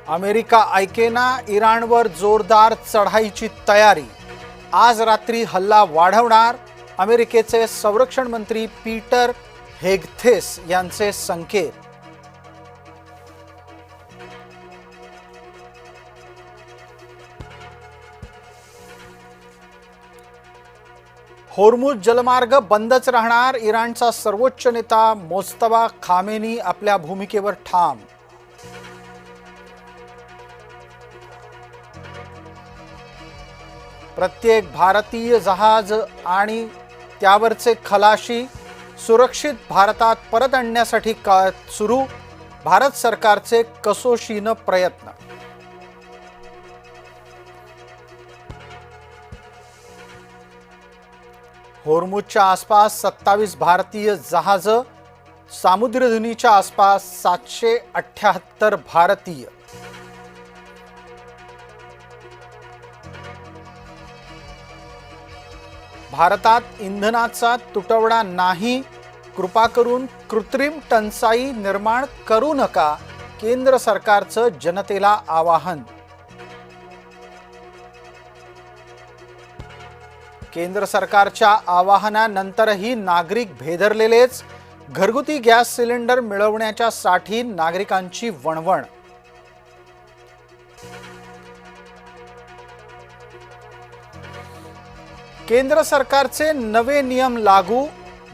America ऐकेना इराणवर जोरदार चढाईची तयारी। आज रात्री हल्ला वाढवणार अमेरिकेचे संरक्षण मंत्री पीटर हेगथेस यांचे संकेत। होर्मुझ जलमार्ग बंदच राहणार। इराणचा सर्वोच्च नेता मोज्तबा खामेनी आपल्या भूमिकेवर ठाम। प्रत्येक भारतीय जहाज आणि त्यावरचे खलाशी सुरक्षित भारतात परत आणण्यासाठी सुरू भारत सरकारचे कसोशीने प्रयत्न। होर्मुझच्या आसपास 27 भारतीय जहाज, सामुद्रधुनीच्या आसपास 778 भारतीय। भारतात इंधनाचा तुटवडा नाही, कृपा करून कृत्रिम टंचाई निर्माण करू नका, केंद्र सरकारचं जनतेला आवाहन। केंद्र सरकारच्या आवाहनानंतरही नागरिक भेदरलेलेच। घरगुती गॅस सिलेंडर मिळवण्याच्या साठी नागरिकांची वणवण। केंद्र सरकारचे नवे नियम लागू।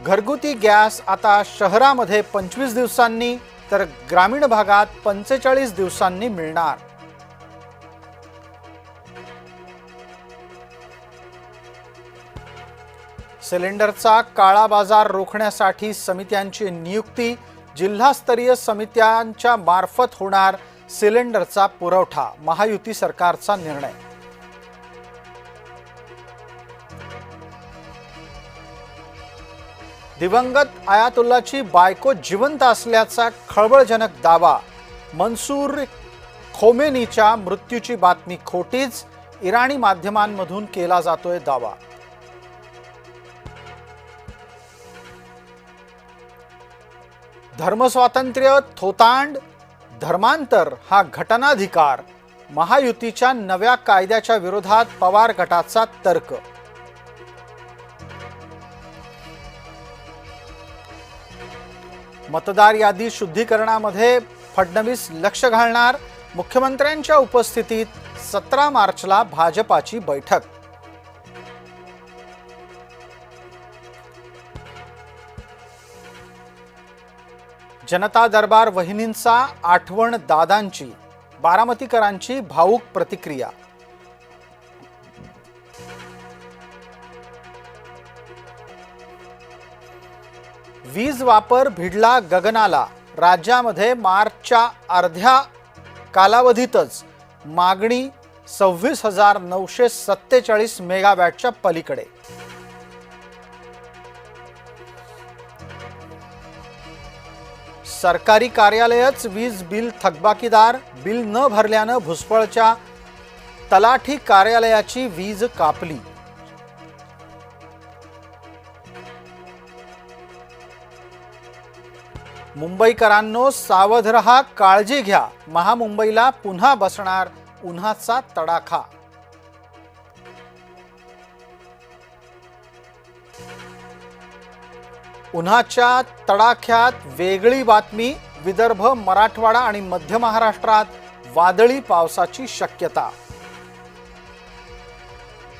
घरगुती गॅस आता शहरामध्ये 25 दिवसांनी तर ग्रामीण भागात 45 दिवसांनी मिळणार। सिलेंडरचा काळा बाजार रोखण्यासाठी समित्यांची नियुक्ती। जिल्हास्तरीय समित्यांच्या मार्फत होणार सिलेंडरचा पुरवठा। महायुती सरकारचा निर्णय। दिवंगत आयातुल्लाची बायको जिवंत असल्याचा खळबळजनक दावा। मंसूर खोमेनीच्या मृत्यूची बातमी खोटीच, इराणी माध्यमांमधून केला जातोय दावा। धर्मस्वातंत्र्य थोतांड, धर्मांतर हा घटनाधिकार। महायुतीच्या नव्या कायद्याच्या विरोधात पवार गटाचा तर्क। मतदार यादी शुद्धीकरणामध्ये फडणवीस लक्ष घालणार। मुख्यमंत्र्यांच्या उपस्थितीत 17 मार्चला भाजपाची बैठक। जनता दरबार वहिनींचा आठवण दादांची, बारामतीकरांची भावूक प्रतिक्रिया। वीज वापर भिडला गगनाला। राज्यामध्ये मार्चच्या अर्ध्या कालावधीतच मागणी 26,947 मेगावॅटच्या पलीकडे। सरकारी कार्यालयच वीज बिल थकबाकीदार। बिल न भरल्यानं भुसबळच्या तलाठी कार्यालयाची वीज कापली। मुंबईकरांनो सावध रहा, काळजी घ्या। महामुंबईला पुन्हा बसणार उन्हाचा तडाखा। उन्हाच्या तडाख्यात वेगळी बातमी। विदर्भ, मराठवाडा आणि मध्य महाराष्ट्रात वादळी पावसाची शक्यता।